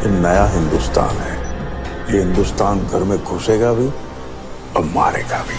ये नया हिंदुस्तान है। ये हिंदुस्तान घर में घुसेगा भी और मारेगा भी।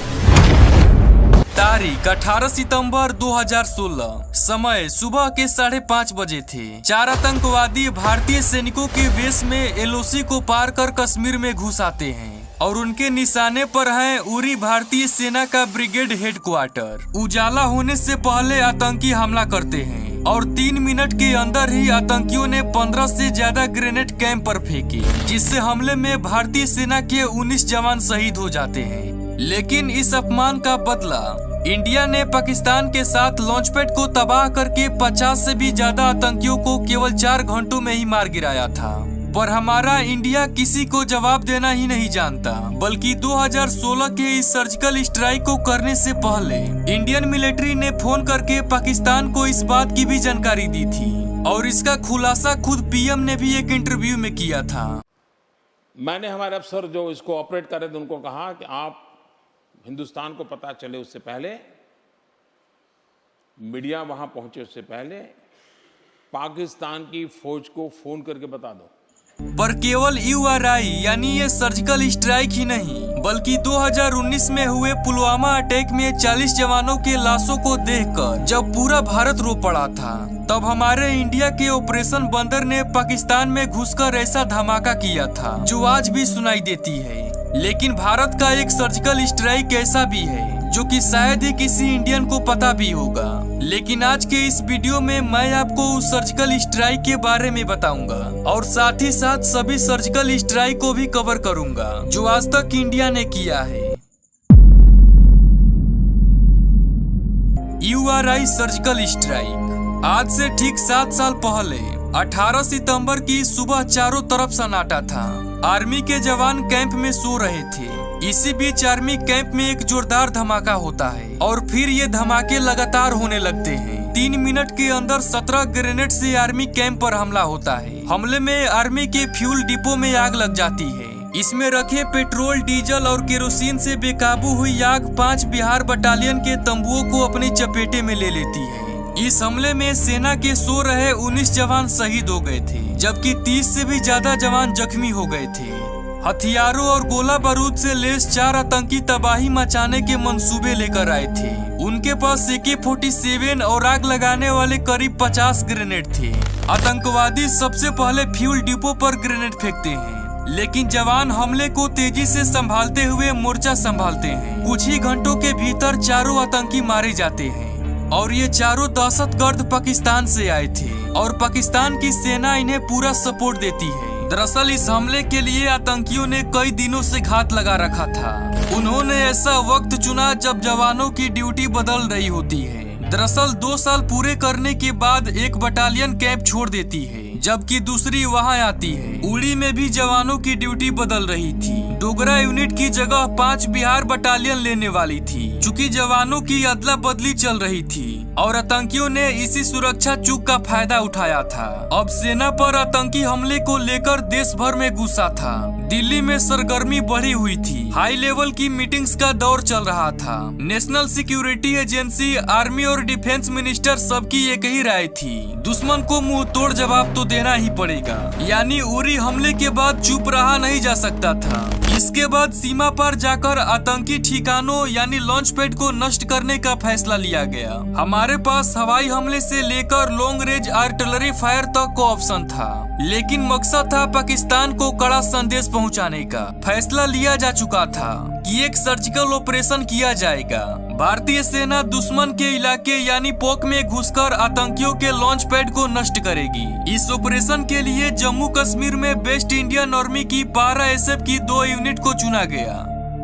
तारीख 18 सितंबर 2016, समय सुबह के 5:30 बजे थे। 4 आतंकवादी भारतीय सैनिकों के वेश में एलओसी को पार कर कश्मीर में घुस आते हैं और उनके निशाने पर है उरी भारतीय सेना का ब्रिगेड हेडक्वार्टर। उजाला होने से पहले आतंकी हमला करते हैं और 3 मिनट के अंदर ही आतंकियों ने 15 से ज्यादा ग्रेनेड कैंप पर फेंके, जिससे हमले में भारतीय सेना के 19 जवान शहीद हो जाते हैं। लेकिन इस अपमान का बदला इंडिया ने पाकिस्तान के साथ लॉन्चपैड को तबाह करके 50 से भी ज्यादा आतंकियों को केवल 4 घंटों में ही मार गिराया था। पर हमारा इंडिया किसी को जवाब देना ही नहीं जानता, बल्कि 2016 के इस सर्जिकल स्ट्राइक को करने से पहले इंडियन मिलिट्री ने फोन करके पाकिस्तान को इस बात की भी जानकारी दी थी और इसका खुलासा खुद पीएम ने भी एक इंटरव्यू में किया था। मैंने हमारे अफसर जो इसको ऑपरेट कर रहे थे उनको कहा कि आप हिंदुस्तान को पता चले उससे पहले, मीडिया वहां पहुंचे उससे पहले पाकिस्तान की फौज को फोन करके बता दो। पर केवल यूआरआई यानी ये सर्जिकल स्ट्राइक ही नहीं, बल्कि 2019 में हुए पुलवामा अटैक में 40 जवानों के लाशों को देखकर जब पूरा भारत रो पड़ा था, तब हमारे इंडिया के ऑपरेशन बंदर ने पाकिस्तान में घुसकर ऐसा धमाका किया था जो आज भी सुनाई देती है। लेकिन भारत का एक सर्जिकल स्ट्राइक ऐसा भी है जो कि शायद ही किसी इंडियन को पता भी होगा। लेकिन आज के इस वीडियो में मैं आपको उस सर्जिकल स्ट्राइक के बारे में बताऊंगा और साथ ही साथ सभी सर्जिकल स्ट्राइक को भी कवर करूंगा जो आज तक इंडिया ने किया है। यूआरआई सर्जिकल स्ट्राइक आज से ठीक 7 साल पहले 18 सितंबर की सुबह चारों तरफ सन्नाटा था। आर्मी के जवान कैंप में सो रहे थे। इसी बीच आर्मी कैंप में एक जोरदार धमाका होता है और फिर ये धमाके लगातार होने लगते हैं। 3 मिनट के अंदर 17 ग्रेनेड से आर्मी कैंप पर हमला होता है। हमले में आर्मी के फ्यूल डिपो में आग लग जाती है। इसमें रखे पेट्रोल, डीजल और केरोसिन से बेकाबू हुई आग 5 बिहार बटालियन के तंबुओं को अपनी चपेटे में ले लेती है। इस हमले में सेना के सो रहे 19 जवान शहीद हो गए थे, जबकि 30 से भी ज्यादा जवान जख्मी हो गए थे। हथियारों और गोला बारूद से लैस 4 आतंकी तबाही मचाने के मंसूबे लेकर आए थे। उनके पास AK-47 और आग लगाने वाले करीब 50 ग्रेनेड थे। आतंकवादी सबसे पहले फ्यूल डिपो पर ग्रेनेड फेंकते हैं, लेकिन जवान हमले को तेजी से संभालते हुए मोर्चा संभालते हैं। कुछ ही घंटों के भीतर चारों आतंकी मारे जाते हैं और ये चारों दहशतगर्द पाकिस्तान से आए थे और पाकिस्तान की सेना इन्हें पूरा सपोर्ट देती है। दरअसल इस हमले के लिए आतंकियों ने कई दिनों से घात लगा रखा था। उन्होंने ऐसा वक्त चुना जब जवानों की ड्यूटी बदल रही होती है। दरअसल 2 साल पूरे करने के बाद एक बटालियन कैंप छोड़ देती है, जबकि दूसरी वहां आती है। उड़ी में भी जवानों की ड्यूटी बदल रही थी। डोगरा यूनिट की जगह 5 बिहार बटालियन लेने वाली थी। चूंकि जवानों की अदला बदली चल रही थी और आतंकियों ने इसी सुरक्षा चूक का फायदा उठाया था। अब सेना पर आतंकी हमले को लेकर देश भर में गुस्सा था। दिल्ली में सरगर्मी बढ़ी हुई थी। हाई लेवल की मीटिंग्स का दौर चल रहा था। नेशनल सिक्योरिटी एजेंसी, आर्मी और डिफेंस मिनिस्टर सबकी एक ही राय थी, दुश्मन को मुंह तोड़ जवाब तो देना ही पड़ेगा। यानी उरी हमले के बाद चुप रहा नहीं जा सकता था। इसके बाद सीमा पर जाकर आतंकी ठिकानों यानी लॉन्च पैड को नष्ट करने का फैसला लिया गया। हमारे पास हवाई हमले से लेकर लॉन्ग रेंज आर्टिलरी फायर तक को ऑप्शन था, लेकिन मकसद था पाकिस्तान को कड़ा संदेश पहुंचाने का। फैसला लिया जा चुका था कि एक सर्जिकल ऑपरेशन किया जाएगा। भारतीय सेना दुश्मन के इलाके यानी पोक में घुसकर आतंकियों के लॉन्च पैड को नष्ट करेगी। इस ऑपरेशन के लिए जम्मू कश्मीर में वेस्ट इंडियन आर्मी की पैरा एसएफ की 2 यूनिट को चुना गया,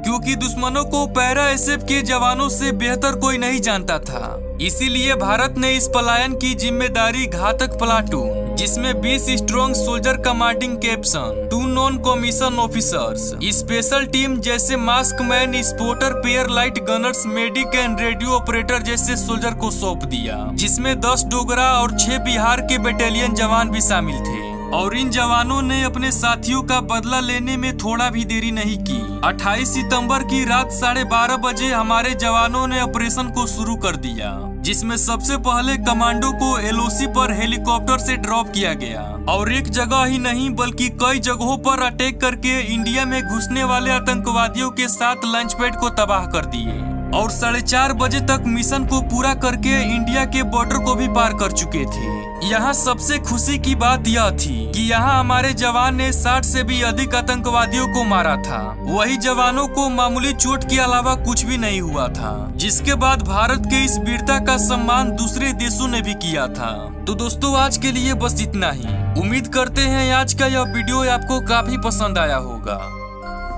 क्योंकि दुश्मनों को पैरा एसएफ के जवानों से बेहतर कोई नहीं जानता था। इसीलिए भारत ने इस पलायन की जिम्मेदारी घातक प्लाटून, जिसमें 20 strong soldier commanding caption, 2 non commission officers, special team जैसे mask man, spotter, pair light gunners, medic and radio operator जैसे सोल्जर को सौंप दिया, जिसमें 10 डोगरा और 6 बिहार के बटालियन जवान भी शामिल थे। और इन जवानों ने अपने साथियों का बदला लेने में थोड़ा भी देरी नहीं की। 28 सितंबर की रात 12:30 बजे हमारे जवानों ने ऑपरेशन को शुरू कर दिया। जिसमें सबसे पहले कमांडो को एलओसी पर हेलीकॉप्टर से ड्रॉप किया गया और एक जगह ही नहीं बल्कि कई जगहों पर अटैक करके इंडिया में घुसने वाले आतंकवादियों के साथ लॉन्च पैड को तबाह कर दिए और 4:30 बजे तक मिशन को पूरा करके इंडिया के बॉर्डर को भी पार कर चुके थे। यहाँ सबसे खुशी की बात यह थी कि यहाँ हमारे जवान ने 60 से भी अधिक आतंकवादियों को मारा था। वही जवानों को मामूली चोट के अलावा कुछ भी नहीं हुआ था, जिसके बाद भारत के इस वीरता का सम्मान दूसरे देशों ने भी किया था। तो दोस्तों आज के लिए बस इतना ही। उम्मीद करते हैं आज का यह वीडियो आपको काफी पसंद आया होगा।